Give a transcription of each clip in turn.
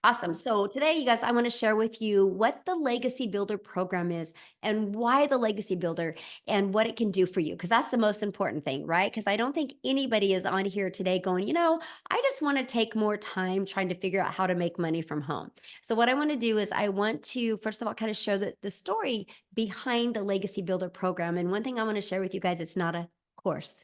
Awesome. So today, you guys, I want to share with you what the Legacy Builder program is and why the Legacy Builder and what it can do for you. Because that's the most important thing, right? Because I don't think anybody is on here today going, I just want to take more time trying to figure out how to make money from home. So, what I want to do is, I want to, first of all, kind of show the story behind the Legacy Builder program. And one thing I want to share with you guys, it's not a course.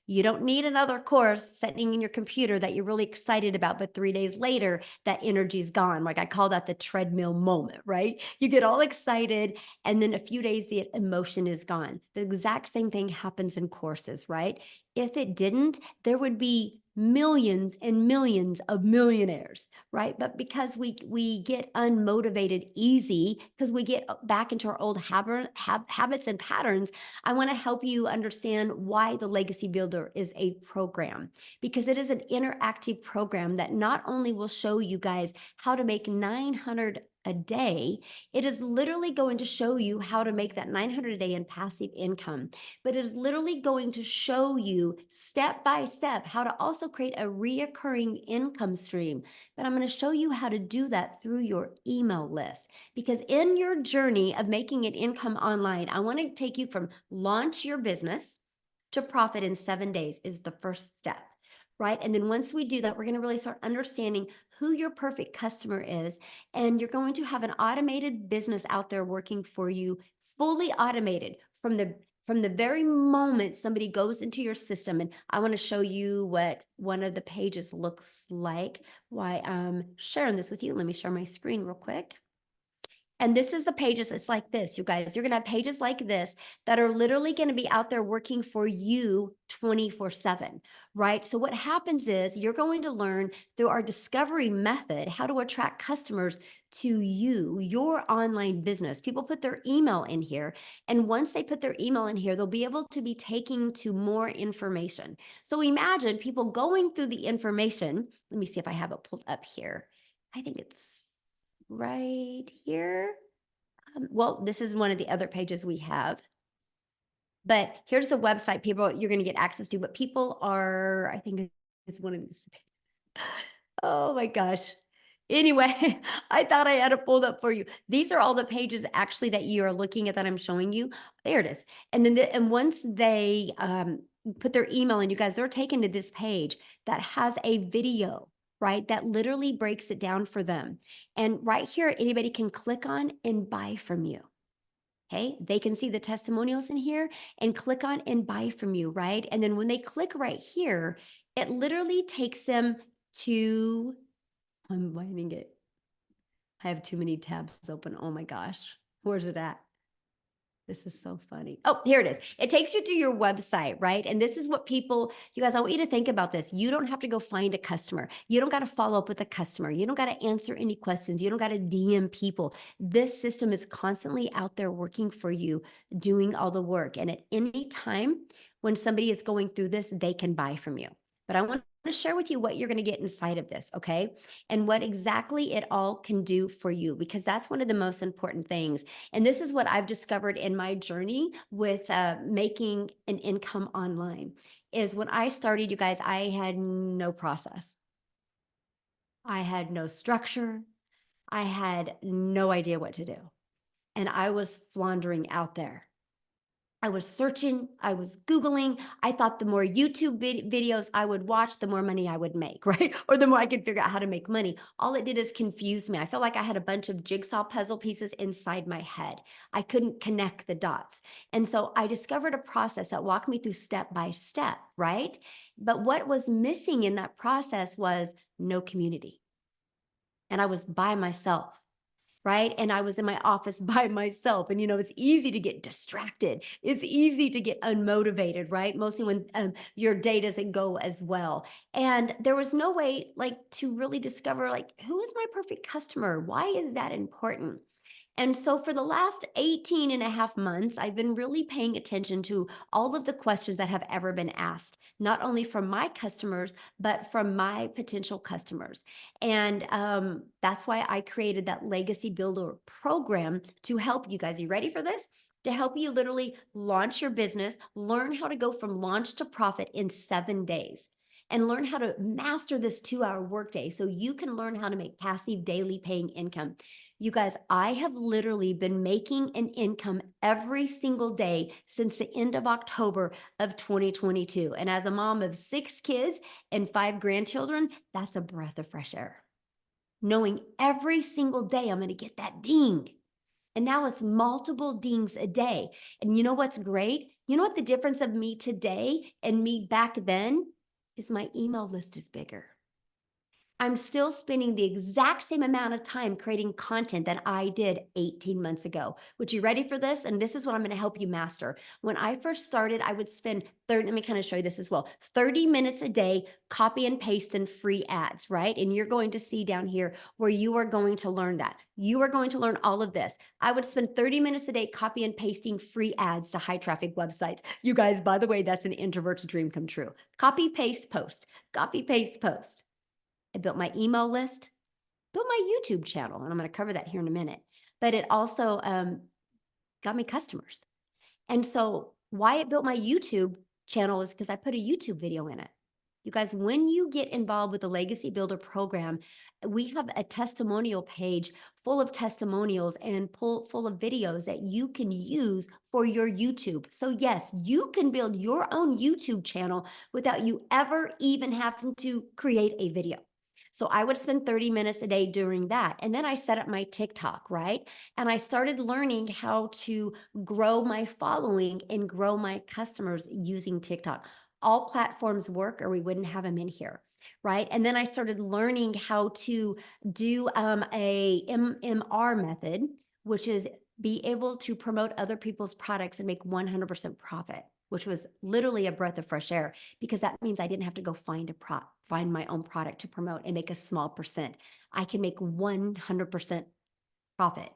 You don't need another course sitting in your computer that you're really excited about, but 3 days later, that energy's gone. Like, I call that the treadmill moment, right? You get all excited, and then a few days, the emotion is gone. The exact same thing happens in courses, right? If it didn't, there would be millions and millions of millionaires, right? But because we get unmotivated easy, because we get back into our old habits and patterns, I want to help you understand why the Legacy Builder is a program, because it is an interactive program that not only will show you guys how to make 900 a day, it is literally going to show you how to make that 900 a day in passive income, but it is literally going to show you step by step how to also create a reoccurring income stream. But I'm going to show you how to do that through your email list, because in your journey of making an income online, I want to take you from launch your business to profit in 7 days is the first step, right? And then once we do that, we're going to really start understanding who your perfect customer is. And you're going to have an automated business out there working for you, fully automated from the very moment somebody goes into your system. And I want to show you what one of the pages looks like. Why I'm sharing this with you. Let me share my screen real quick. And this is the pages. It's like this, you guys. You're going to have pages like this that are literally going to be out there working for you 24/7, right? So what happens is you're going to learn through our discovery method how to attract customers to you, your online business. People put their email in here, and once they put their email in here, they'll be able to be taking to more information. So imagine people going through the information. Let me see if I have it pulled up here. I think it's right here. Well, this is one of the other pages we have. But here's the website people you're going to get access to. But people are, I think it's one of these. Oh my gosh. Anyway, I thought I had it pulled up for you. These are all the pages actually that you are looking at that I'm showing you. There it is. And then and once they put their email in, you guys, they're taken to this page that has a video, right? That literally breaks it down for them. And right here, anybody can click on and buy from you. Okay, they can see the testimonials in here and click on and buy from you, right? And then when they click right here, it literally takes them to, I'm finding it. I have too many tabs open. Oh my gosh. Where's it at? This is so funny. Oh, here it is. It takes you to your website, right? And this is what people, you guys, I want you to think about this. You don't have to go find a customer. You don't got to follow up with a customer. You don't got to answer any questions. You don't got to DM people. This system is constantly out there working for you, doing all the work. And at any time when somebody is going through this, they can buy from you. But I want to share with you what you're going to get inside of this, okay? And what exactly it all can do for you, because that's one of the most important things. And this is what I've discovered in my journey with making an income online is when I started, you guys, I had no process. I had no structure. I had no idea what to do. And I was floundering out there. I was searching, I was Googling. I thought the more YouTube videos I would watch, the more money I would make, right? Or the more I could figure out how to make money. All it did is confuse me. I felt like I had a bunch of jigsaw puzzle pieces inside my head. I couldn't connect the dots. And so I discovered a process that walked me through step by step, right? But what was missing in that process was no community. And I was by myself, right? And I was in my office by myself. And, it's easy to get distracted. It's easy to get unmotivated, right? Mostly when your day doesn't go as well. And there was no way to really discover who is my perfect customer? Why is that important? And so for the last 18 and a half months, I've been really paying attention to all of the questions that have ever been asked, not only from my customers, but from my potential customers. And that's why I created that Legacy Builder program to help you guys. Are you ready for this? To help you literally launch your business, learn how to go from launch to profit in 7 days. and learn how to master this 2-hour workday so you can learn how to make passive daily paying income. You guys, I have literally been making an income every single day since the end of October of 2022. And as a mom of 6 kids and 5 grandchildren, that's a breath of fresh air. Knowing every single day I'm going to get that ding. And now it's multiple dings a day. And you know what's great? You know what the difference of me today and me back then is? My email list is bigger. I'm still spending the exact same amount of time creating content that I did 18 months ago. Which, you ready for this? And this is what I'm going to help you master. When I first started, I would spend 30, let me kind of show you this as well, 30 minutes a day, copy and paste in free ads, right? And you're going to see down here where you are going to learn that. You are going to learn all of this. I would spend 30 minutes a day copy and pasting free ads to high traffic websites. You guys, by the way, that's an introvert's dream come true. Copy, paste, post, copy, paste, post. I built my email list, built my YouTube channel, and I'm going to cover that here in a minute. But it also got me customers. And so why it built my YouTube channel is because I put a YouTube video in it. You guys, when you get involved with the Legacy Builder program, we have a testimonial page full of testimonials and full of videos that you can use for your YouTube. So yes, you can build your own YouTube channel without you ever even having to create a video. So I would spend 30 minutes a day doing that. And then I set up my TikTok, right? And I started learning how to grow my following and grow my customers using TikTok. All platforms work or we wouldn't have them in here, right? And then I started learning how to do a MMR method, which is be able to promote other people's products and make 100% profit, which was literally a breath of fresh air because that means I didn't have to go find my own product to promote and make a small percent. I can make 100% profit.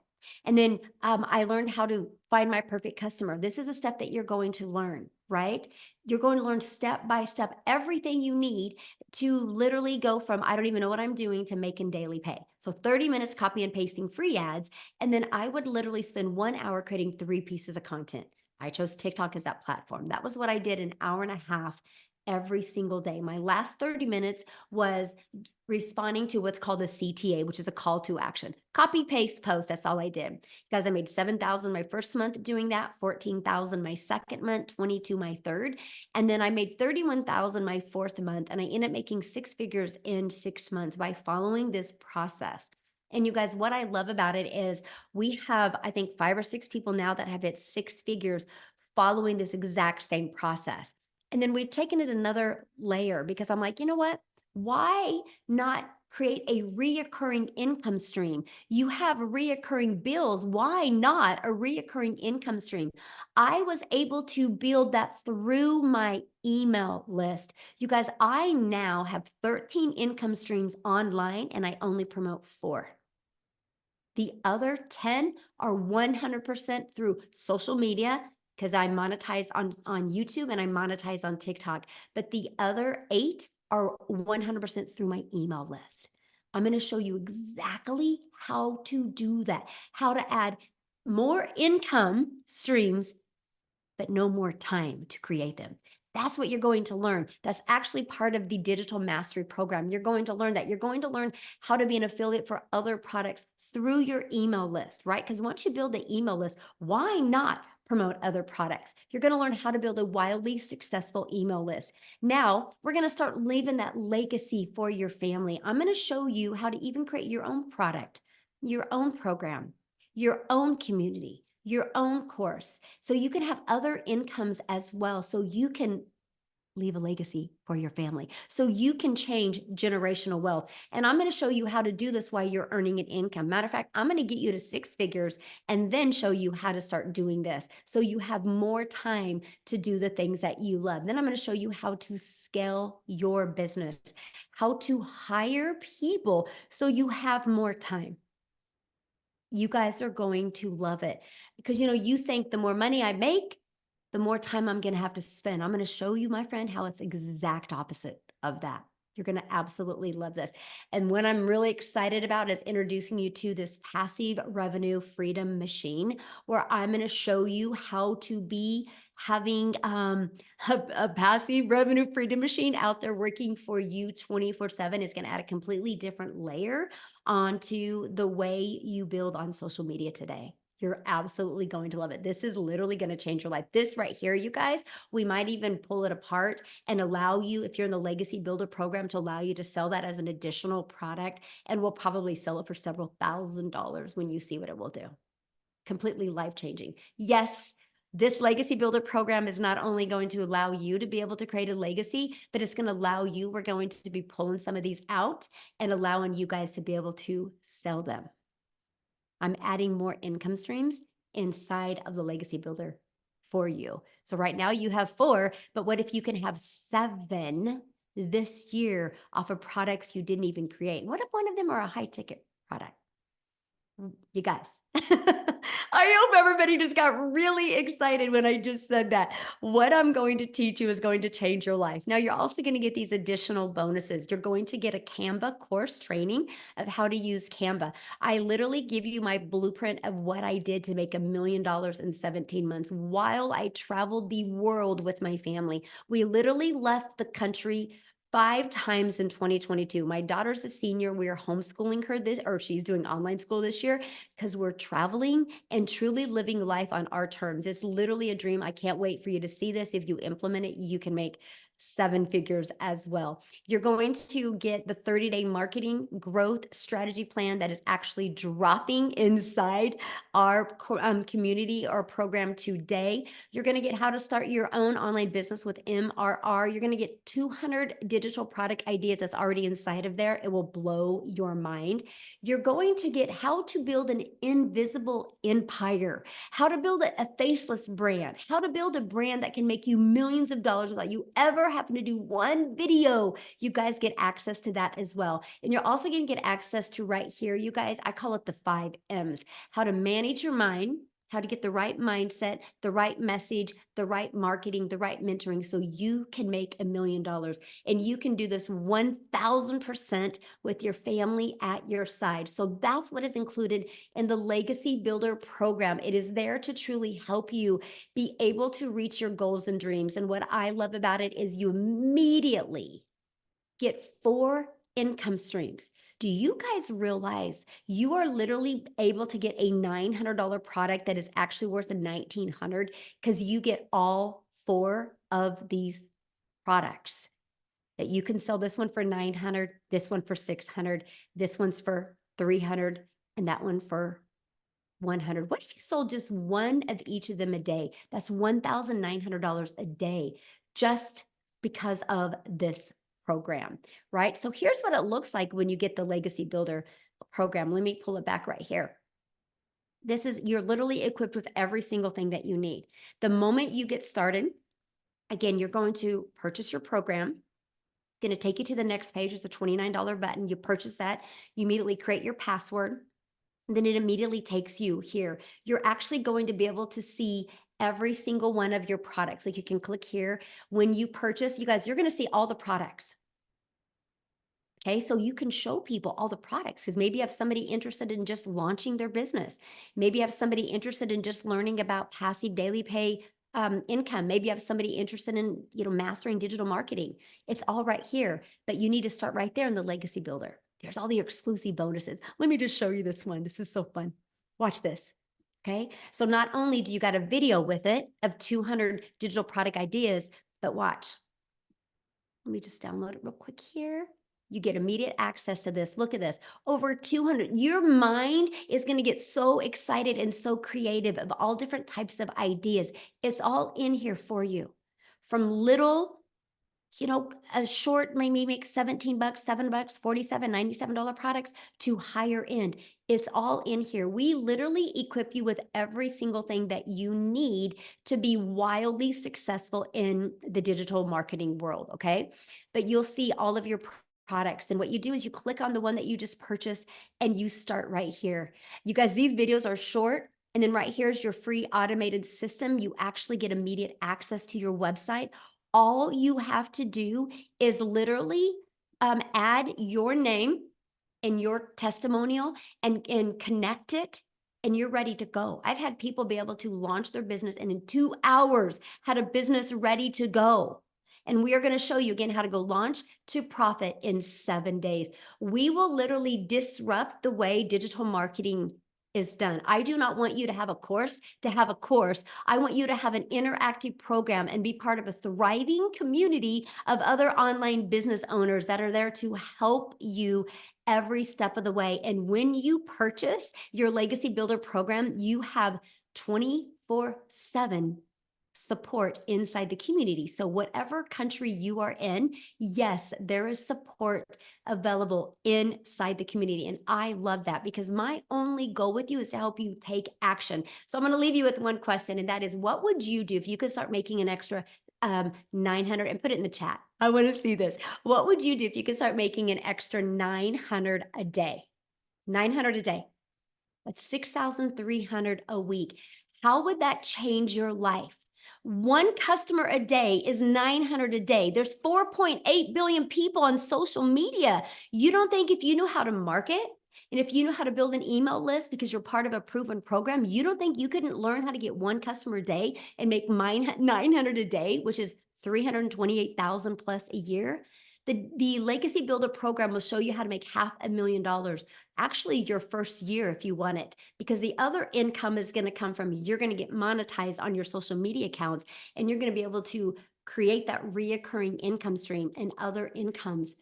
And then I learned how to find my perfect customer. This is a step that you're going to learn, right? You're going to learn step by step everything you need to literally go from I don't even know what I'm doing to making daily pay. So 30 minutes copy and pasting free ads. And then I would literally spend 1 hour creating 3 pieces of content. I chose TikTok as that platform. That was what I did an hour and a half every single day. My last 30 minutes was responding to what's called a CTA, which is a call to action. Copy, paste, post. That's all I did. Guys, I made 7,000 my first month doing that, 14,000 my second month, 22 my third. And then I made 31,000 my fourth month. And I ended up making 6 figures in 6 months by following this process. And you guys, what I love about it is we have, I think, 5 or 6 people now that have hit 6 figures following this exact same process. And then we've taken it another layer because I'm like, you know what? Why not create a reoccurring income stream? You have reoccurring bills. Why not a reoccurring income stream? I was able to build that through my email list. You guys, I now have 13 income streams online and I only promote 4. The other 10 are 100% through social media because I monetize on YouTube and I monetize on TikTok. But the other 8 are 100% through my email list. I'm going to show you exactly how to do that, how to add more income streams but no more time to create them. That's what you're going to learn. That's actually part of the digital mastery program. You're going to learn that. You're going to learn how to be an affiliate for other products through your email list, right? Because once you build the email list, why not promote other products? You're going to learn how to build a wildly successful email list. Now, we're going to start leaving that legacy for your family. I'm going to show you how to even create your own product, your own program, your own community, your own course. So you can have other incomes as well. So you can leave a legacy for your family. So you can change generational wealth. And I'm going to show you how to do this while you're earning an income. Matter of fact, I'm going to get you to 6 figures and then show you how to start doing this. So you have more time to do the things that you love. Then I'm going to show you how to scale your business, how to hire people so you have more time. You guys are going to love it because you think the more money I make, the more time I'm going to have to spend. I'm going to show you, my friend, how it's exact opposite of that. You're going to absolutely love this. And what I'm really excited about is introducing you to this passive revenue freedom machine where I'm going to show you how to be having a passive revenue freedom machine out there working for you 24/7 is going to add a completely different layer onto the way you build on social media today. You're absolutely going to love it. This is literally going to change your life. This right here, you guys, we might even pull it apart and allow you, if you're in the Legacy Builder program, to allow you to sell that as an additional product. And we'll probably sell it for several $1,000s when you see what it will do. Completely life changing. Yes, this Legacy Builder program is not only going to allow you to be able to create a legacy, but it's going to allow you, we're going to be pulling some of these out and allowing you guys to be able to sell them. I'm adding more income streams inside of the Legacy Builder for you. So right now you have 4, but what if you can have 7 this year off of products you didn't even create? What if one of them are a high ticket product? You guys, I hope everybody just got really excited when I just said that. What I'm going to teach you is going to change your life. Now, you're also going to get these additional bonuses. You're going to get a Canva course training of how to use Canva. I literally give you my blueprint of what I did to make $1 million in 17 months while I traveled the world with my family. We literally left the country 5 times in 2022. My daughter's a senior. We are homeschooling her this, or she's doing online school this year because we're traveling and truly living life on our terms. It's literally a dream. I can't wait for you to see this. If you implement it, you can make 7 figures as well. You're going to get the 30-day marketing growth strategy plan that is actually dropping inside our community or program today. You're going to get how to start your own online business with MRR. You're going to get 200 digital product ideas that's already inside of there. It will blow your mind. You're going to get how to build an invisible empire, how to build a faceless brand, how to build a brand that can make you millions of dollars without you ever having to do one video. You guys get access to that as well. And you're also going to get access to right here, you guys, I call it the 5 M's, how to manage your mind, how to get the right mindset, the right message, the right marketing, the right mentoring, so you can make $1 million. And you can do this 1000% with your family at your side. So that's what is included in the Legacy Builder program. It is there to truly help you be able to reach your goals and dreams. And what I love about it is you immediately get 4 income streams. Do you guys realize you are literally able to get a $900 product that is actually worth a $1,900 because you get all 4 of these products? That you can sell this one for 900, this one for 600, this one's for 300, and that one for 100. What if you sold just one of each of them a day? That's $1,900 a day just because of this program, right? So here's what it looks like when you get the Legacy Builder program. Let me pull it back right here. This is, you're literally equipped with every single thing that you need. The moment you get started, again, you're going to purchase your program. Going to take you to the next page. It's a $29 button. You purchase that. You immediately create your password. And then it immediately takes you here. You're actually going to be able to see every single one of your products. Like you can click here. When you purchase, you guys, you're going to see all the products. Okay, so you can show people all the products because maybe you have somebody interested in just launching their business. Maybe you have somebody interested in just learning about passive daily pay income. Maybe you have somebody interested in, mastering digital marketing. It's all right here, but you need to start right there in the Legacy Builder. There's all the exclusive bonuses. Let me just show you this one. This is so fun. Watch this. Okay, so not only do you got a video with it of 200 digital product ideas, but watch. Let me just download it real quick here. You get immediate access to this. Look at this. Over 200. Your mind is going to get so excited and so creative of all different types of ideas. It's all in here for you. From little, a short, maybe make 17 bucks, $7, 47, $97 products to higher end. It's all in here. We literally equip you with every single thing that you need to be wildly successful in the digital marketing world. Okay. But you'll see all of your products. And what you do is you click on the one that you just purchased and you start right here. You guys, these videos are short. And then right here is your free automated system. You actually get immediate access to your website. All you have to do is literally add your name and your testimonial and connect it and you're ready to go. I've had people be able to launch their business and in 2 hours had a business ready to go. And we are going to show you again how to go launch to profit in 7 days. We will literally disrupt the way digital marketing is done. I do not want you to have a course to have a course. I want you to have an interactive program and be part of a thriving community of other online business owners that are there to help you every step of the way. And when you purchase your Legacy Builder program, you have 24/7 support inside the community. So whatever country you are in, yes, there is support available inside the community. And I love that because my only goal with you is to help you take action. So I'm going to leave you with one question, and that is, what would you do if you could start making an extra 900, and put it in the chat? I want to see this. What would you do if you could start making an extra 900 a day? 900 a day. That's 6,300 a week. How would that change your life? One customer a day is 900 a day. There's 4.8 billion people on social media. You don't think if you know how to market and if you know how to build an email list because you're part of a proven program, you don't think you couldn't learn how to get one customer a day and make 900 a day, which is 328,000 plus a year? The Legacy Builder program will show you how to make $500,000 actually your first year if you want it, because the other income is going to come from, you're going to get monetized on your social media accounts, and you're going to be able to create that reoccurring income stream and other incomes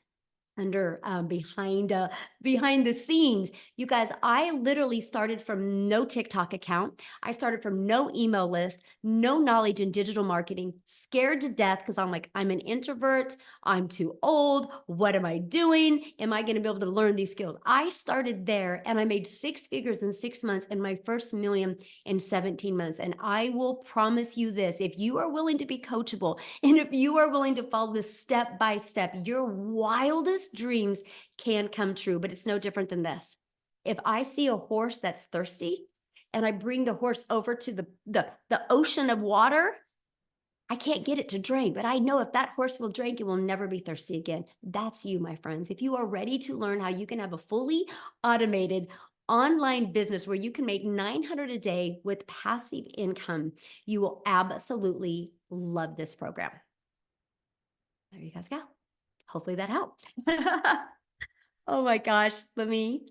under behind the scenes. You guys, I literally started from no TikTok account. I started from no email list, no knowledge in digital marketing, scared to death because I'm like, I'm an introvert, I'm too old, what am I doing? Am I going to be able to learn these skills? I started there and I made 6 figures in 6 months and my first million in 17 months. And I will promise you this, if you are willing to be coachable, and if you are willing to follow this step by step, your wildest dreams can come true. But it's no different than this. If I see a horse that's thirsty and I bring the horse over to the ocean of water, I can't get it to drink, but I know if that horse will drink, it will never be thirsty again. That's you, my friends. If you are ready to learn how you can have a fully automated online business where you can make 900 a day with passive income, you will absolutely love this program. There you guys go. Hopefully that helped. Oh my gosh. Let me,